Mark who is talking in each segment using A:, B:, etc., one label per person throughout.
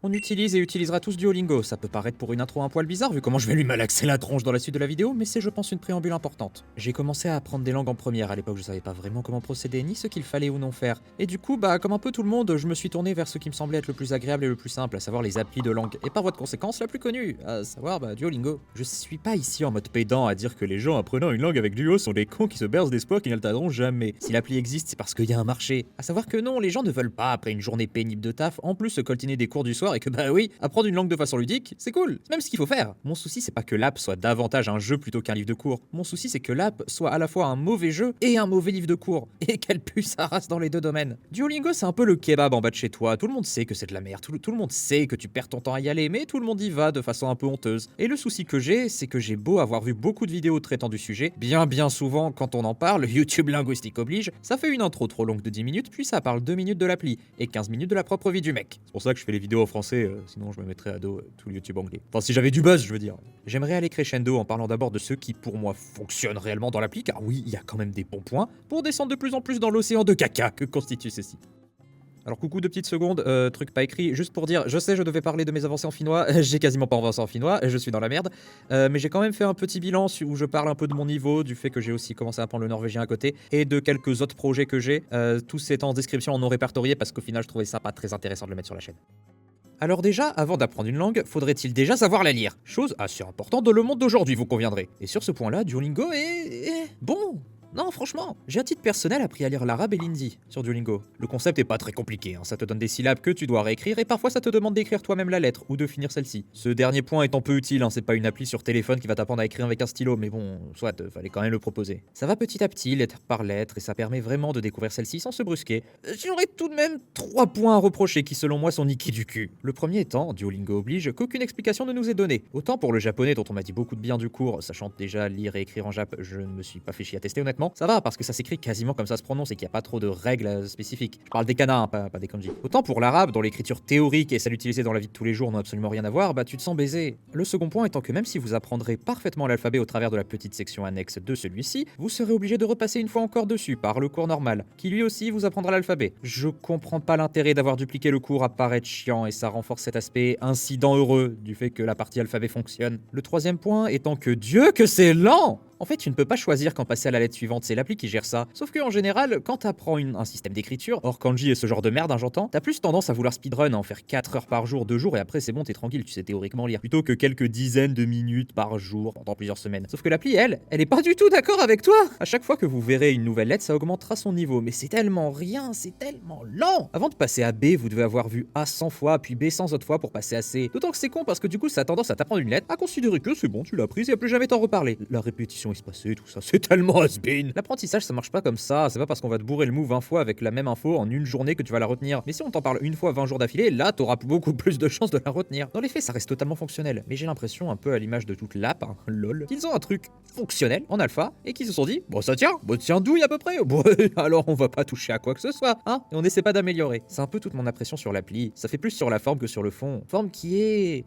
A: On utilise et utilisera tous Duolingo. Ça peut paraître pour une intro un poil bizarre vu comment je vais lui malaxer la tronche dans la suite de la vidéo, mais c'est je pense une préambule importante. J'ai commencé à apprendre des langues en première, à l'époque je savais pas vraiment comment procéder ni ce qu'il fallait ou non faire. Et du coup, comme un peu tout le monde, je me suis tourné vers ce qui me semblait être le plus agréable et le plus simple, à savoir les applis de langue. Et par voie de conséquence, la plus connue, à savoir Duolingo. Je suis pas ici en mode pédant à dire que les gens apprenant une langue avec Duo sont des cons qui se bercent d'espoir qu'ils ne l'atteindront jamais. Si l'appli existe, c'est parce qu'il y a un marché. À savoir que non, les gens ne veulent pas, après une journée pénible de taf, en plus se coltiner des cours du soir et que oui, apprendre une langue de façon ludique, c'est cool. C'est même ce qu'il faut faire. Mon souci, c'est pas que l'app soit davantage un jeu plutôt qu'un livre de cours. Mon souci, c'est que l'app soit à la fois un mauvais jeu et un mauvais livre de cours. Et qu'elle pue sa race dans les deux domaines. Duolingo, c'est un peu le kebab en bas de chez toi. Tout le monde sait que c'est de la merde. Tout le monde sait que tu perds ton temps à y aller, mais tout le monde y va de façon un peu honteuse. Et le souci que j'ai, c'est que j'ai beau avoir vu beaucoup de vidéos traitant du sujet, bien souvent, quand on en parle, YouTube linguistique oblige, ça fait une intro trop longue de 10 minutes, puis ça parle 2 minutes de l'appli, et 15 minutes de la propre vie du mec. C'est pour ça que je fais les vidéos en français, sinon je me mettrais à dos tout le YouTube anglais. Enfin, si j'avais du buzz, je veux dire. J'aimerais aller crescendo en parlant d'abord de ceux qui, pour moi, fonctionnent réellement dans l'appli, car oui, il y a quand même des bons points, pour descendre de plus en plus dans l'océan de caca que constitue ceci. Alors coucou 2 petites secondes, truc pas écrit, juste pour dire, je sais je devais parler de mes avancées en finnois, j'ai quasiment pas avancé en finnois, je suis dans la merde, mais j'ai quand même fait un petit bilan où je parle un peu de mon niveau, du fait que j'ai aussi commencé à apprendre le norvégien à côté, et de quelques autres projets que j'ai, tous étant en description en non répertorié parce qu'au final je trouvais ça pas très intéressant de le mettre sur la chaîne. Alors déjà, avant d'apprendre une langue, faudrait-il déjà savoir la lire? Chose assez importante dans le monde d'aujourd'hui, vous conviendrez. Et sur ce point-là, Duolingo est bon. Non, franchement, j'ai à titre personnel appris à lire l'arabe et l'hindi sur Duolingo. Le concept est pas très compliqué, ça te donne des syllabes que tu dois réécrire et parfois ça te demande d'écrire toi-même la lettre ou de finir celle-ci. Ce dernier point étant peu utile, c'est pas une appli sur téléphone qui va t'apprendre à écrire avec un stylo, mais bon, soit, fallait quand même le proposer. Ça va petit à petit, lettre par lettre, et ça permet vraiment de découvrir celle-ci sans se brusquer. J'aurais tout de même 3 points à reprocher qui selon moi sont niqués du cul. Le premier étant, Duolingo oblige, qu'aucune explication ne nous est donnée. Autant pour le japonais dont on m'a dit beaucoup de bien du cours, sachant déjà lire et écrire en jap, je ne me suis pas fait chier à tester honnêtement, ça va parce que ça s'écrit quasiment comme ça se prononce et qu'il n'y a pas trop de règles spécifiques. Je parle des kanas, pas des kanji. Autant pour l'arabe, dont l'écriture théorique et celle utilisée dans la vie de tous les jours n'ont absolument rien à voir, tu te sens baisé. Le second point étant que même si vous apprendrez parfaitement l'alphabet au travers de la petite section annexe de celui-ci, vous serez obligé de repasser une fois encore dessus par le cours normal, qui lui aussi vous apprendra l'alphabet. Je comprends pas l'intérêt d'avoir dupliqué le cours à paraître chiant et ça renforce cet aspect incident heureux du fait que la partie alphabet fonctionne. Le troisième point étant que Dieu que c'est lent! En fait, tu ne peux pas choisir quand passer à la lettre suivante, c'est l'appli qui gère ça. Sauf que en général, quand t'apprends un système d'écriture, hors kanji et ce genre de merde, j'entends, t'as plus tendance à vouloir speedrun, à en faire 4 heures par jour, 2 jours, et après c'est bon, t'es tranquille, tu sais théoriquement lire. Plutôt que quelques dizaines de minutes par jour pendant plusieurs semaines. Sauf que l'appli, elle est pas du tout d'accord avec toi. À chaque fois que vous verrez une nouvelle lettre, ça augmentera son niveau, mais c'est tellement rien, c'est tellement lent. Avant de passer à B, vous devez avoir vu A 100 fois, puis B 100 autres fois pour passer à C. D'autant que c'est con parce que du coup, ça a tendance à t'apprendre une lettre, à considérer que c'est bon, tu l'as prise et à plus jamais t'en reparler. La répétition espacée, tout ça. C'est tellement has-been. L'apprentissage ça marche pas comme ça, c'est pas parce qu'on va te bourrer le mot 20 fois avec la même info en une journée que tu vas la retenir. Mais si on t'en parle une fois 20 jours d'affilée, là t'auras beaucoup plus de chances de la retenir. Dans les faits ça reste totalement fonctionnel, mais j'ai l'impression un peu à l'image de toute l'app, lol, qu'ils ont un truc fonctionnel en alpha et qu'ils se sont dit bon ça tient douille à peu près, bon alors on va pas toucher à quoi que ce soit, et on essaie pas d'améliorer. C'est un peu toute mon impression sur l'appli, ça fait plus sur la forme que sur le fond. Forme qui est...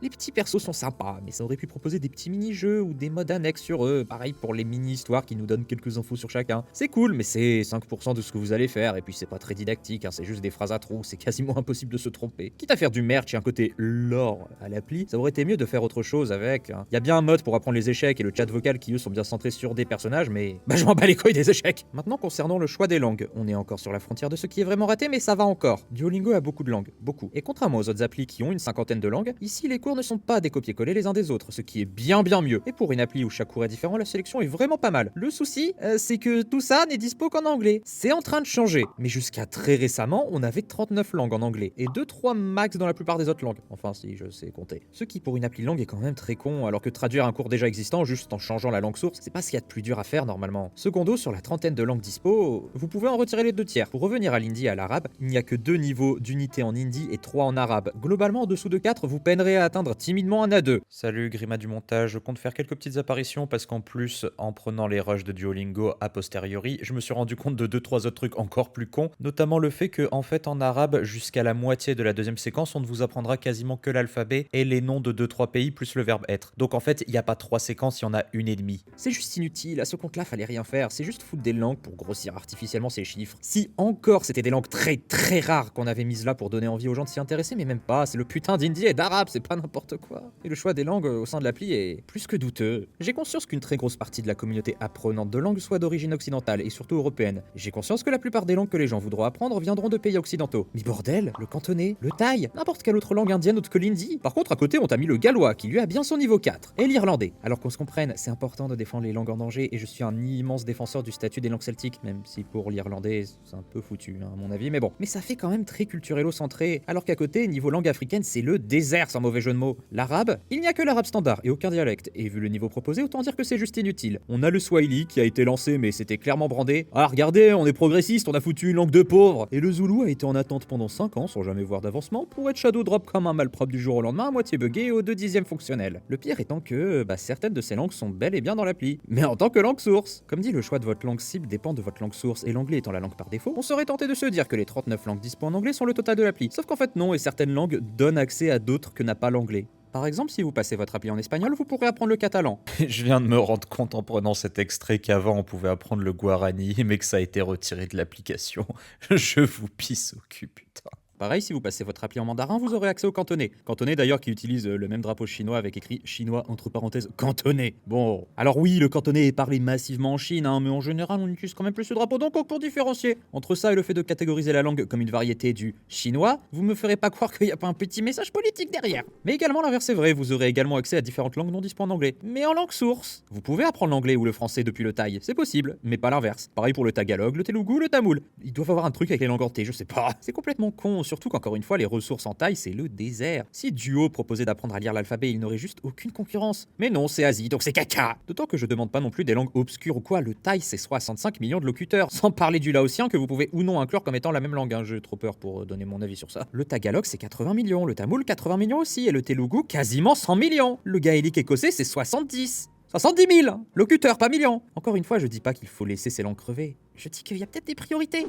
A: les petits persos sont sympas, mais ça aurait pu proposer des petits mini-jeux ou des modes annexes sur eux, pareil pour les mini-histoires qui nous donnent quelques infos sur chacun. C'est cool, mais c'est 5% de ce que vous allez faire, et puis c'est pas très didactique, c'est juste des phrases à trous, c'est quasiment impossible de se tromper. Quitte à faire du merch et un côté lore à l'appli, ça aurait été mieux de faire autre chose avec. Y a bien un mode pour apprendre les échecs et le chat vocal qui eux sont bien centrés sur des personnages, mais je m'en bats les couilles des échecs. Maintenant concernant le choix des langues, on est encore sur la frontière de ce qui est vraiment raté, mais ça va encore. Duolingo a beaucoup de langues, beaucoup. Et contrairement aux autres applis qui ont une cinquantaine de langues, ici les cours ne sont pas des copier-coller les uns des autres, ce qui est bien mieux. Et pour une appli où chaque cours est différent, la sélection est vraiment pas mal. Le souci, c'est que tout ça n'est dispo qu'en anglais. C'est en train de changer, mais jusqu'à très récemment, on avait 39 langues en anglais, et 2-3 max dans la plupart des autres langues. Enfin si, je sais compter. Ce qui pour une appli langue est quand même très con, alors que traduire un cours déjà existant juste en changeant la langue source, c'est pas ce qu'il y a de plus dur à faire normalement. Secondo, sur la trentaine de langues dispo, vous pouvez en retirer les 2 tiers. Pour revenir à l'hindi et à l'arabe, il n'y a que 2 niveaux d'unité en hindi et 3 en arabe. Globalement, en dessous de 4, vous peinerez à atteindre timidement un A2. Salut Grima du montage, je compte faire quelques petites apparitions parce qu'en en plus en prenant les rushs de Duolingo a posteriori, je me suis rendu compte de 2-3 autres trucs encore plus cons, notamment le fait que, en fait, en arabe, jusqu'à la moitié de la deuxième séquence, on ne vous apprendra quasiment que l'alphabet et les noms de 2-3 pays plus le verbe être. Donc en fait, il n'y a pas 3 séquences, il y en a une et demie. C'est juste inutile, à ce compte-là, fallait rien faire, c'est juste foutre des langues pour grossir artificiellement ces chiffres. Si encore c'était des langues très très rares qu'on avait mises là pour donner envie aux gens de s'y intéresser, mais même pas, c'est le putain d'hindi et d'arabe, c'est pas n'importe quoi. Et le choix des langues au sein de l'appli est plus que douteux. J'ai conscience qu'une très grosse partie de la communauté apprenante de langues soit d'origine occidentale et surtout européenne. J'ai conscience que la plupart des langues que les gens voudront apprendre viendront de pays occidentaux. Mais bordel, le cantonais, le thaï, n'importe quelle autre langue indienne autre que l'hindi. Par contre, à côté, on t'a mis le gallois qui lui a bien son niveau 4. Et l'irlandais. Alors qu'on se comprenne, c'est important de défendre les langues en danger et je suis un immense défenseur du statut des langues celtiques, même si pour l'irlandais, c'est un peu foutu, hein, à mon avis, mais bon. Mais ça fait quand même très culturello-centré, alors qu'à côté, niveau langue africaine, c'est le désert sans mauvais jeu de mots. L'arabe, il n'y a que l'arabe standard et aucun dialecte, et vu le niveau proposé, autant dire que c'est juste inutile. On a le swahili qui a été lancé, mais c'était clairement brandé. Ah, regardez, on est progressiste, on a foutu une langue de pauvre. Et le zoulou a été en attente pendant 5 ans sans jamais voir d'avancement pour être shadow drop comme un malpropre du jour au lendemain, à moitié buggé et aux 2/10 fonctionnel. Le pire étant que, certaines de ces langues sont bel et bien dans l'appli, mais en tant que langue source. Comme dit, le choix de votre langue cible dépend de votre langue source, et l'anglais étant la langue par défaut, on serait tenté de se dire que les 39 langues dispo en anglais sont le total de l'appli. Sauf qu'en fait non, et certaines langues donnent accès à d'autres que n'a pas l'anglais. Par exemple, si vous passez votre appli en espagnol, vous pourrez apprendre le catalan. Je viens de me rendre compte en prenant cet extrait qu'avant on pouvait apprendre le guarani, mais que ça a été retiré de l'application. Je vous pisse au cul, putain. Pareil, si vous passez votre appli en mandarin, vous aurez accès au cantonais. Cantonais d'ailleurs qui utilise le même drapeau chinois avec écrit chinois entre parenthèses cantonais. Bon, alors oui, le cantonais est parlé massivement en Chine, hein, mais en général on utilise quand même plus ce drapeau, donc pour différencier. Entre ça et le fait de catégoriser la langue comme une variété du chinois, vous me ferez pas croire qu'il n'y a pas un petit message politique derrière. Mais également l'inverse est vrai, vous aurez également accès à différentes langues non dispo en anglais, mais en langue source. Vous pouvez apprendre l'anglais ou le français depuis le thaï, c'est possible, mais pas l'inverse. Pareil pour le tagalog, le telugu, le tamoul. Ils doivent avoir un truc avec les langues en T, je sais pas. C'est complètement con, surtout qu'encore une fois les ressources en taille, c'est le désert. Si Duo proposait d'apprendre à lire l'alphabet, il n'aurait juste aucune concurrence. Mais non, c'est Asie, donc c'est caca. D'autant que je demande pas non plus des langues obscures ou quoi, le thaï c'est 65 millions de locuteurs, sans parler du laotien que vous pouvez ou non inclure comme étant la même langue, hein. J'ai trop peur pour donner mon avis sur ça. Le tagalog c'est 80 millions, le tamoul 80 millions aussi, et le telugu quasiment 100 millions. Le gaélique écossais c'est 70. 70 000 locuteurs, pas millions. Encore une fois, je dis pas qu'il faut laisser ces langues crever. Je dis qu'il y a peut-être des priorités.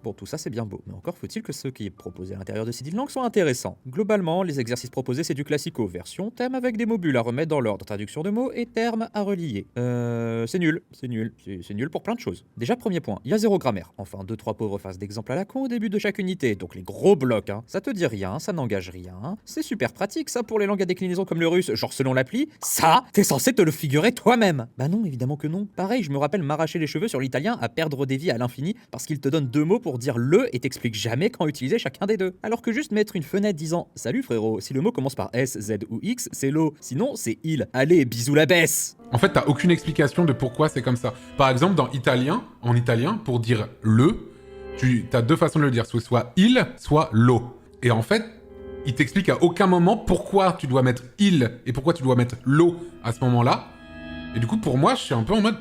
A: Bon, tout ça c'est bien beau, mais encore faut-il que ce qui est proposé à l'intérieur de ces 10 langues soit intéressant. Globalement, les exercices proposés c'est du classico, version thème avec des modules à remettre dans l'ordre, traduction de mots et termes à relier. C'est nul, c'est nul pour plein de choses. Déjà premier point, il y a zéro grammaire. Enfin, 2-3 pauvres phases d'exemple à la con au début de chaque unité, donc les gros blocs, hein. Ça te dit rien, ça n'engage rien. C'est super pratique ça pour les langues à déclinaison comme le russe, genre selon l'appli, ça, t'es censé te le figurer toi-même. Bah non, évidemment que non. Pareil, je me rappelle m'arracher les cheveux sur l'italien à perdre des vies à l'infini parce qu'il te donne 2 mots pour dire le et t'explique jamais quand utiliser chacun des deux. Alors que juste mettre une fenêtre disant salut frérot, si le mot commence par S, Z ou X, c'est l'eau, sinon c'est il. Allez, bisous la baisse.
B: En fait, t'as aucune explication de pourquoi c'est comme ça. Par exemple, en italien, pour dire le, tu as 2 façons de le dire, soit il, soit l'eau. Et en fait, il t'explique à aucun moment pourquoi tu dois mettre il et pourquoi tu dois mettre l'eau à ce moment-là. Et du coup, pour moi, je suis un peu en mode...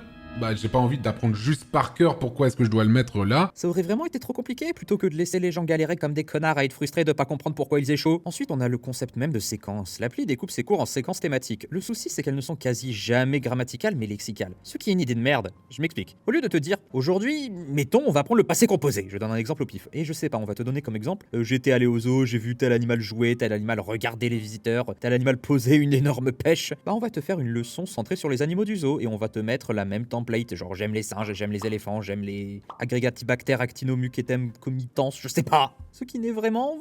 B: j'ai pas envie d'apprendre juste par cœur pourquoi est-ce que je dois le mettre là.
A: Ça aurait vraiment été trop compliqué plutôt que de laisser les gens galérer comme des connards à être frustrés de pas comprendre pourquoi ils échouent. Ensuite, on a le concept même de séquence. L'appli découpe ses cours en séquences thématiques. Le souci, c'est qu'elles ne sont quasi jamais grammaticales mais lexicales. Ce qui est une idée de merde. Je m'explique. Au lieu de te dire, aujourd'hui, mettons, on va prendre le passé composé. Je donne un exemple au pif. Et je sais pas, on va te donner comme exemple, j'étais allé au zoo, j'ai vu tel animal jouer, tel animal regarder les visiteurs, tel animal poser une énorme pêche. On va te faire une leçon centrée sur les animaux du zoo et on va te mettre la même template, genre j'aime les singes, j'aime les éléphants, j'aime les agrégatibactères, actinomycétem, comitans, je sais pas. Ce qui n'est vraiment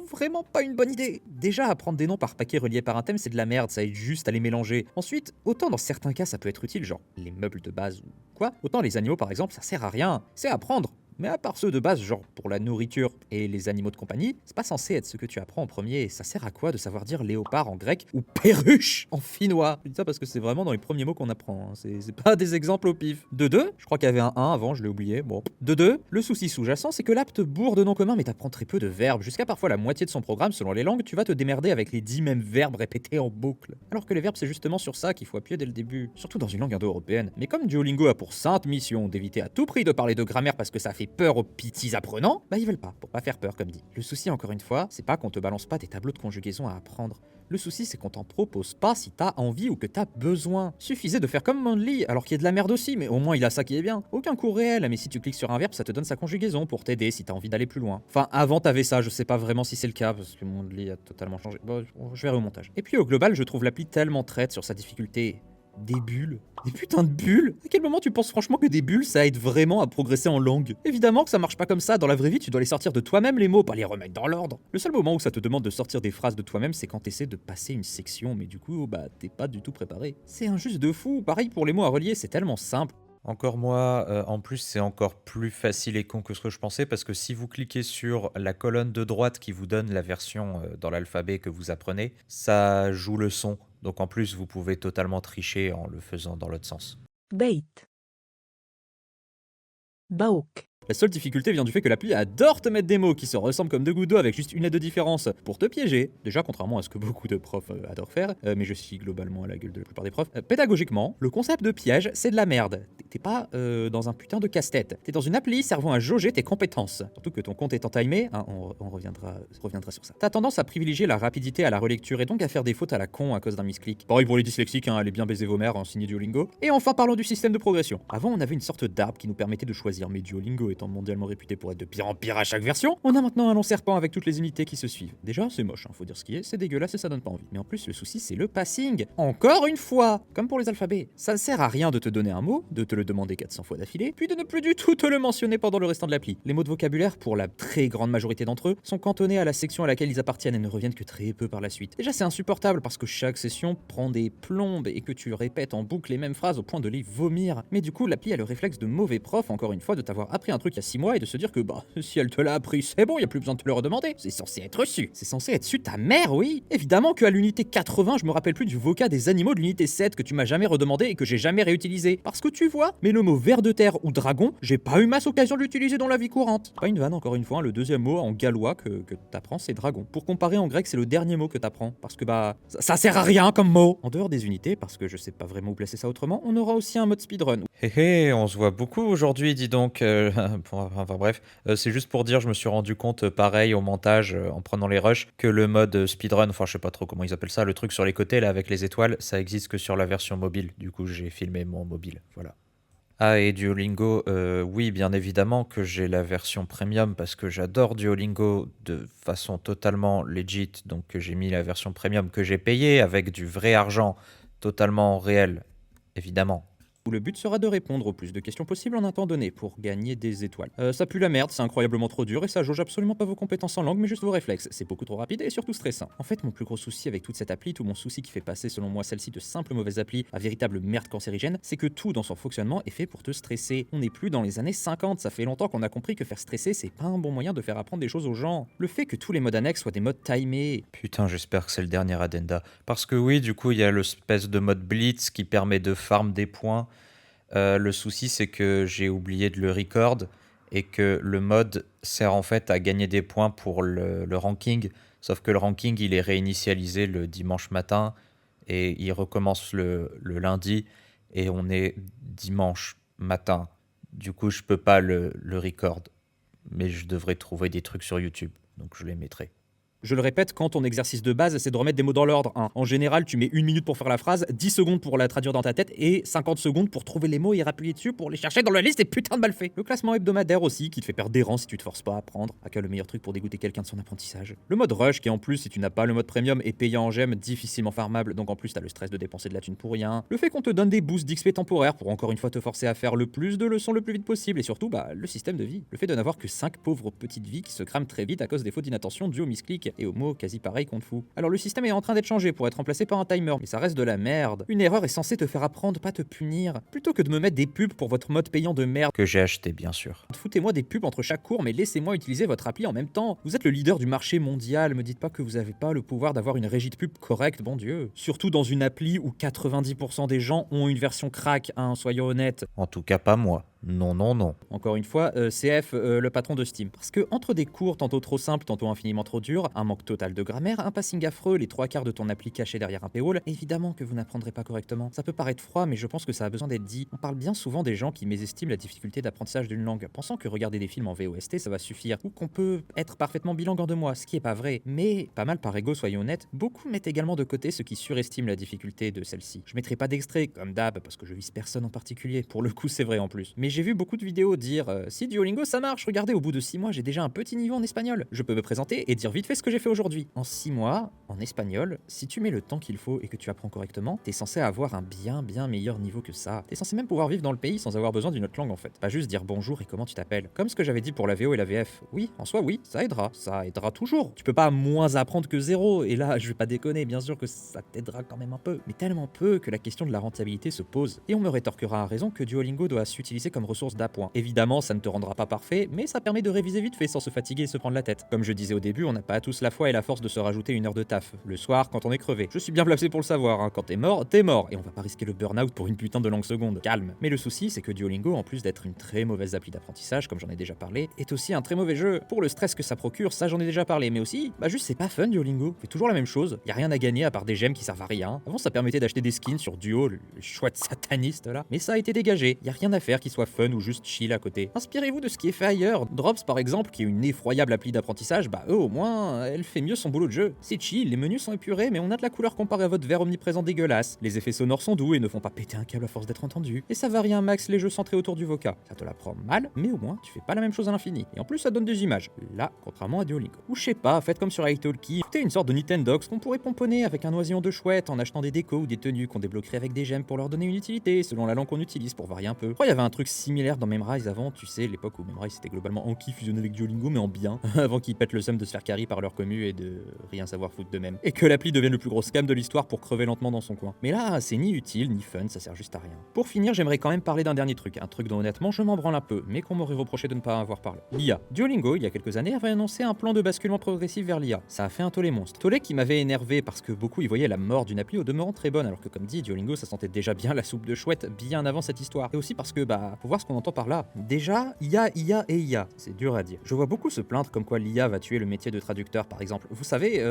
A: pas une bonne idée. Déjà, apprendre des noms par paquet reliés par un thème, c'est de la merde, ça aide juste à les mélanger. Ensuite, autant dans certains cas ça peut être utile, genre les meubles de base ou quoi, autant les animaux par exemple, ça sert à rien. C'est apprendre. Mais à part ceux de base, genre pour la nourriture et les animaux de compagnie, c'est pas censé être ce que tu apprends en premier. Ça sert à quoi de savoir dire léopard en grec ou perruche en finnois? Je dis ça parce que c'est vraiment dans les premiers mots qu'on apprend, hein. C'est pas des exemples au pif. De deux, je crois qu'il y avait un 1 avant, je l'ai oublié, bon. De deux, le souci sous-jacent, c'est que l'app te bourre de noms communs mais t'apprends très peu de verbes. Jusqu'à parfois la moitié de son programme, selon les langues, tu vas te démerder avec les 10 mêmes verbes répétés en boucle. Alors que les verbes, c'est justement sur ça qu'il faut appuyer dès le début. Surtout dans une langue indo-européenne. Mais comme Duolingo a pour sainte mission d'éviter à tout prix de parler de grammaire parce que ça fait fait peur aux petits apprenants, bah ils veulent pas, pour pas faire peur comme dit. Le souci encore une fois, c'est pas qu'on te balance pas des tableaux de conjugaison à apprendre. Le souci c'est qu'on t'en propose pas si t'as envie ou que t'as besoin. Suffisait de faire comme Mondly, alors qu'il y a de la merde aussi, mais au moins il a ça qui est bien. Aucun cours réel, mais si tu cliques sur un verbe, ça te donne sa conjugaison pour t'aider si t'as envie d'aller plus loin. Enfin, avant t'avais ça, je sais pas vraiment si c'est le cas, parce que Mondly a totalement changé. Bon, je verrai au montage. Et puis au global, je trouve l'appli tellement traite sur sa difficulté. Des bulles. Des putains de bulles. À quel moment tu penses franchement que des bulles ça aide vraiment à progresser en langue? Évidemment que ça marche pas comme ça, dans la vraie vie tu dois les sortir de toi-même les mots, pas les remettre dans l'ordre. Le seul moment où ça te demande de sortir des phrases de toi-même c'est quand t'essaies de passer une section, mais du coup bah t'es pas du tout préparé. C'est injuste de fou, pareil pour les mots à relier, c'est tellement simple.
C: Encore moi, en plus, c'est encore plus facile et con que ce que je pensais parce que si vous cliquez sur la colonne de droite qui vous donne la version dans l'alphabet que vous apprenez, ça joue le son. Donc en plus, vous pouvez totalement tricher en le faisant dans l'autre sens.
D: بيت بوك
A: La seule difficulté vient du fait que l'appli adore te mettre des mots qui se ressemblent comme deux gouttes d'eau avec juste une lettre de différence pour te piéger. Déjà, contrairement à ce que beaucoup de profs adorent faire, mais je suis globalement à la gueule de la plupart des profs, pédagogiquement, le concept de piège, c'est de la merde. T'es pas dans un putain de casse-tête. T'es dans une appli servant à jauger tes compétences. Surtout que ton compte étant timé, hein, on reviendra sur ça. T'as tendance à privilégier la rapidité à la relecture et donc à faire des fautes à la con à cause d'un misclick. Pareil pour les dyslexiques, hein, allez bien baiser vos mères, signé Duolingo. Et enfin, parlons du système de progression. Avant, on avait une sorte d'arbre qui nous permettait de choisir, mais Duolingo étant mondialement réputé pour être de pire en pire à chaque version, on a maintenant un long serpent avec toutes les unités qui se suivent. Déjà, c'est moche, hein, faut dire ce qui est, c'est dégueulasse et ça donne pas envie. Mais en plus, le souci, c'est le passing. Encore une fois, comme pour les alphabets. Ça ne sert à rien de te donner un mot, de te le demander 400 fois d'affilée, puis de ne plus du tout te le mentionner pendant le restant de l'appli. Les mots de vocabulaire, pour la très grande majorité d'entre eux, sont cantonnés à la section à laquelle ils appartiennent et ne reviennent que très peu par la suite. Déjà, c'est insupportable parce que chaque session prend des plombes et que tu répètes en boucle les mêmes phrases au point de les vomir. Mais du coup, l'appli a le réflexe de mauvais prof, encore une fois, de t'avoir appris un truc il y a 6 mois et de se dire que bah, si elle te l'a appris, c'est bon, y a plus besoin de te le redemander. C'est censé être su. C'est censé être su ta mère, oui. Évidemment qu'à l'unité 80, je me rappelle plus du vocab des animaux de l'unité 7 que tu m'as jamais redemandé et que j'ai jamais réutilisé. Parce que tu vois, mais le mot ver de terre ou dragon, j'ai pas eu masse occasion de l'utiliser dans la vie courante. Pas une vanne, encore une fois, hein, le deuxième mot en gallois que t'apprends, c'est dragon. Pour comparer en grec, c'est le dernier mot que t'apprends. Parce que bah, ça sert à rien comme mot. En dehors des unités, parce que je sais pas vraiment où placer ça autrement, on aura aussi un mode speedrun.
C: Hé hé, on se voit beaucoup aujourd'hui, dis donc. Enfin bref, c'est juste pour dire, je me suis rendu compte, pareil, au montage, en prenant les rushs, que le mode speedrun, enfin je sais pas trop comment ils appellent ça, le truc sur les côtés là avec les étoiles, ça existe que sur la version mobile. Du coup, j'ai filmé mon mobile, voilà. Ah, et Duolingo, oui, bien évidemment que j'ai la version premium parce que j'adore Duolingo de façon totalement legit, donc j'ai mis la version premium que j'ai payée avec du vrai argent totalement réel, évidemment.
A: Où le but sera de répondre au plus de questions possibles en un temps donné pour gagner des étoiles. Ça pue la merde, c'est incroyablement trop dur et ça jauge absolument pas vos compétences en langue mais juste vos réflexes. C'est beaucoup trop rapide et surtout stressant. En fait, mon plus gros souci avec toute cette appli, tout mon souci qui fait passer selon moi celle-ci de simple mauvaise appli à véritable merde cancérigène, c'est que tout dans son fonctionnement est fait pour te stresser. On n'est plus dans les années 50, ça fait longtemps qu'on a compris que faire stresser c'est pas un bon moyen de faire apprendre des choses aux gens. Le fait que tous les modes annexes soient des modes timés.
C: Putain, j'espère que c'est le dernier addenda. Parce que oui, du coup, il y a l'espèce de mode blitz qui permet de farm des points. Le souci, c'est que j'ai oublié de le record et que le mode sert en fait à gagner des points pour le ranking. Sauf que le ranking, il est réinitialisé le dimanche matin et il recommence le lundi et on est dimanche matin. Du coup, je peux pas le record. Mais je devrais trouver des trucs sur YouTube, donc je les mettrai.
A: Je le répète, quand ton exercice de base, c'est de remettre des mots dans l'ordre. Hein. En général, tu mets 1 minute pour faire la phrase, 10 secondes pour la traduire dans ta tête et 50 secondes pour trouver les mots et appuyer dessus pour les chercher dans la liste et putain de mal fait. Le classement hebdomadaire aussi, qui te fait perdre des rangs si tu te forces pas à apprendre. À quel le meilleur truc pour dégoûter quelqu'un de son apprentissage. Le mode rush, qui en plus, si tu n'as pas le mode premium, est payant en gemmes, difficilement farmable, donc en plus t'as le stress de dépenser de la thune pour rien. Le fait qu'on te donne des boosts d'XP temporaires pour encore une fois te forcer à faire le plus de leçons le plus vite possible et surtout, bah, le système de vie. Le fait de n'avoir que 5 pauvres petites vies qui se crament très vite à cause des fautes d'inattention dues au misclick et aux mots quasi pareil qu'on te fout. Alors le système est en train d'être changé pour être remplacé par un timer, mais ça reste de la merde. Une erreur est censée te faire apprendre, pas te punir. Plutôt que de me mettre des pubs pour votre mode payant de merde,
C: Que j'ai acheté, bien sûr.
A: foutez-moi des pubs entre chaque cours, mais laissez-moi utiliser votre appli en même temps. Vous êtes le leader du marché mondial, me dites pas que vous avez pas le pouvoir d'avoir une régie de pub correcte, bon Dieu. Surtout dans une appli où 90% des gens ont une version crack, hein, soyons honnêtes.
C: En tout cas, pas moi. Non, non, non.
A: Encore une fois, CF, le patron de Steam. Parce que entre des cours tantôt trop simples, tantôt infiniment trop durs, un manque total de grammaire, un passing affreux, les 3/4 de ton appli caché derrière un paywall, évidemment que vous n'apprendrez pas correctement. Ça peut paraître froid, mais je pense que ça a besoin d'être dit. On parle bien souvent des gens qui mésestiment la difficulté d'apprentissage d'une langue, pensant que regarder des films en VOST ça va suffire, ou qu'on peut être parfaitement bilingue en 2 mois, ce qui est pas vrai. Mais, pas mal par ego, soyons honnêtes, beaucoup mettent également de côté ceux qui surestiment la difficulté de celle-ci. Je mettrai pas d'extrait, comme d'hab, parce que je vise personne en particulier. Pour le coup, c'est vrai en plus. Mais j'ai vu beaucoup de vidéos dire si Duolingo ça marche, regardez, au bout de 6 mois, j'ai déjà un petit niveau en espagnol. Je peux me présenter et dire vite fait ce que j'ai fait aujourd'hui. En 6 mois, en espagnol, si tu mets le temps qu'il faut et que tu apprends correctement, t'es censé avoir un bien meilleur niveau que ça. T'es censé même pouvoir vivre dans le pays sans avoir besoin d'une autre langue en fait. Pas juste dire bonjour et comment tu t'appelles. Comme ce que j'avais dit pour la VO et la VF. Oui, en soi oui, ça aidera toujours. Tu peux pas moins apprendre que zéro, et là je vais pas déconner, bien sûr que ça t'aidera quand même un peu, mais tellement peu que la question de la rentabilité se pose. Et on me rétorquera à raison que Duolingo doit s'utiliser comme ressource d'appoint. Évidemment, ça ne te rendra pas parfait, mais ça permet de réviser vite fait sans se fatiguer et se prendre la tête. Comme je disais au début, on n'a pas tous la foi et la force de se rajouter 1 heure de taf, le soir quand on est crevé. Je suis bien placé pour le savoir, hein. Quand t'es mort, et on va pas risquer le burn-out pour une putain de langue seconde. Calme. Mais le souci, c'est que Duolingo, en plus d'être une très mauvaise appli d'apprentissage, comme j'en ai déjà parlé, est aussi un très mauvais jeu. Pour le stress que ça procure, ça j'en ai déjà parlé, mais aussi, juste c'est pas fun Duolingo. Fait toujours la même chose, y a rien à gagner à part des gemmes qui servent à rien. Avant ça permettait d'acheter des skins sur Duo, le chouette sataniste là, mais ça a été dégagé. Y a rien à faire qui soit fun ou juste chill à côté. Inspirez-vous de ce qui est fait ailleurs. Drops par exemple, qui est une effroyable appli d'apprentissage, eux au moins, elle fait mieux son boulot de jeu. C'est chill, les menus sont épurés, mais on a de la couleur comparé à votre verre omniprésent dégueulasse. Les effets sonores sont doux et ne font pas péter un câble à force d'être entendus. Et ça varie un max les jeux centrés autour du voca. Ça te la prend mal, mais au moins tu fais pas la même chose à l'infini. Et en plus ça donne des images. Là, contrairement à Duolingo. Ou je sais pas, faites comme sur italki, écoutez une sorte de Nintendox qu'on pourrait pomponner avec un oisillon de chouette en achetant des décos ou des tenues qu'on débloquerait avec des gemmes pour leur donner une utilité selon la langue qu'on utilise pour varier un peu. Je crois qu'il y avait un truc similaire dans Memrise avant, tu sais, l'époque où Memrise c'était globalement Anki fusionné avec Duolingo mais en bien, avant qu'ils pètent le seum de se faire carry par leur commu et de rien savoir foutre d'eux-mêmes. Et que l'appli devienne le plus gros scam de l'histoire pour crever lentement dans son coin. Mais là, c'est ni utile ni fun, ça sert juste à rien. Pour finir, j'aimerais quand même parler d'un dernier truc, un truc dont honnêtement je m'en branle un peu, mais qu'on m'aurait reproché de ne pas avoir parlé. L'IA. Duolingo, il y a quelques années, avait annoncé un plan de basculement progressif vers l'IA. Ça a fait un tollé monstre. Tollé qui m'avait énervé parce que beaucoup y voyaient la mort d'une appli au demeurant très bonne, alors que comme dit, Duolingo ça sentait déjà bien la soupe de chouette bien avant cette histoire. Et aussi parce que, faut voir ce qu'on entend par là. Déjà, IA et IA, c'est dur à dire. Je vois beaucoup se plaindre comme quoi l'IA va tuer le métier de traducteur par exemple. Vous savez,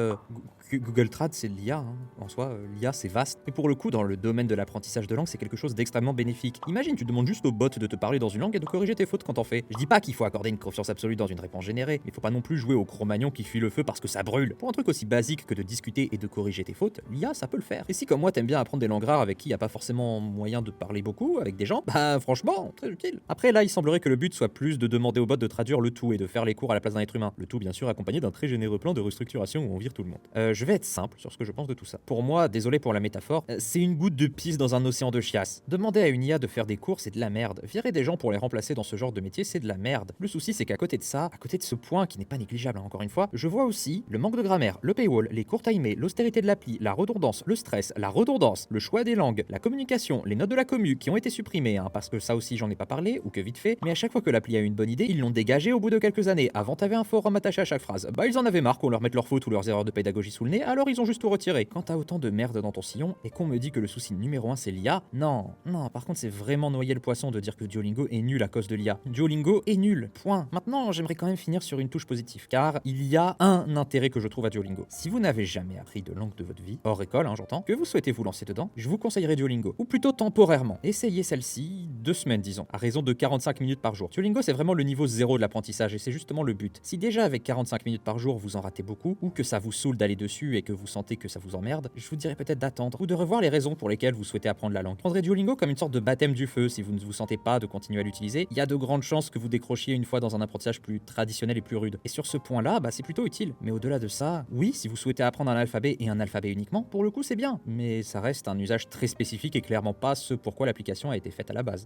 A: Google Trad c'est de l'IA, hein. En soi, l'IA c'est vaste. Et pour le coup, dans le domaine de l'apprentissage de langue, c'est quelque chose d'extrêmement bénéfique. Imagine, tu demandes juste au bot de te parler dans une langue et de corriger tes fautes quand t'en fais. Je dis pas qu'il faut accorder une confiance absolue dans une réponse générée, mais faut pas non plus jouer au Cro-Magnon qui fuit le feu parce que ça brûle. Pour un truc aussi basique que de discuter et de corriger tes fautes, l'IA ça peut le faire. Et si comme moi t'aimes bien apprendre des langues rares avec qui y a pas forcément moyen de parler beaucoup avec des gens, franchement, très utile. Après là, il semblerait que le but soit plus de demander au bot de traduire le tout et de faire les cours à la place d'un être humain. Le tout bien sûr accompagné d'un très généreux plan de restructuration où on vire tout le monde. Je vais être simple sur ce que je pense de tout ça. Pour moi, désolé pour la métaphore, c'est une goutte de pisse dans un océan de chiasse. Demander à une IA de faire des cours, c'est de la merde. Virer des gens pour les remplacer dans ce genre de métier, c'est de la merde. Le souci, c'est qu'à côté de ça, à côté de ce point qui n'est pas négligeable, encore une fois, je vois aussi le manque de grammaire, le paywall, les cours timés, l'austérité de l'appli, la redondance, le stress, la redondance, le choix des langues, la communication, les notes de la commu qui ont été supprimées, parce que ça aussi j'en ai pas parlé, ou que vite fait, mais à chaque fois que l'appli a une bonne idée, ils l'ont dégagé au bout de quelques années. Avant, t'avais un forum attaché à chaque phrase. Ils en avaient marre qu'on leur mette leurs fautes ou leurs erreurs de pédagogie sous le nez, alors ils ont juste tout retiré. Quand t'as autant de merde dans ton sillon et qu'on me dit que le souci numéro 1 c'est l'IA, non, par contre c'est vraiment noyer le poisson de dire que Duolingo est nul à cause de l'IA. Duolingo est nul, point. Maintenant, j'aimerais quand même finir sur une touche positive, car il y a un intérêt que je trouve à Duolingo. Si vous n'avez jamais appris de langue de votre vie, hors école, j'entends, que vous souhaitez vous lancer dedans, je vous conseillerais Duolingo, ou plutôt temporairement. Essayez celle-ci 2 semaines, disons, à raison de 45 minutes par jour. Duolingo, c'est vraiment le niveau 0 de l'apprentissage, et c'est justement le but. Si déjà avec 45 minutes par jour vous en ratez beaucoup, ou que ça vous saoule d'aller dessus et que vous sentez que ça vous emmerde, je vous dirais peut-être d'attendre, ou de revoir les raisons pour lesquelles vous souhaitez apprendre la langue. Prendrez Duolingo comme une sorte de baptême du feu. Si vous ne vous sentez pas de continuer à l'utiliser, il y a de grandes chances que vous décrochiez une fois dans un apprentissage plus traditionnel et plus rude. Et sur ce point-là, c'est plutôt utile. Mais au-delà de ça, oui, si vous souhaitez apprendre un alphabet et un alphabet uniquement, pour le coup c'est bien. Mais ça reste un usage très spécifique et clairement pas ce pourquoi l'application a été faite à la base.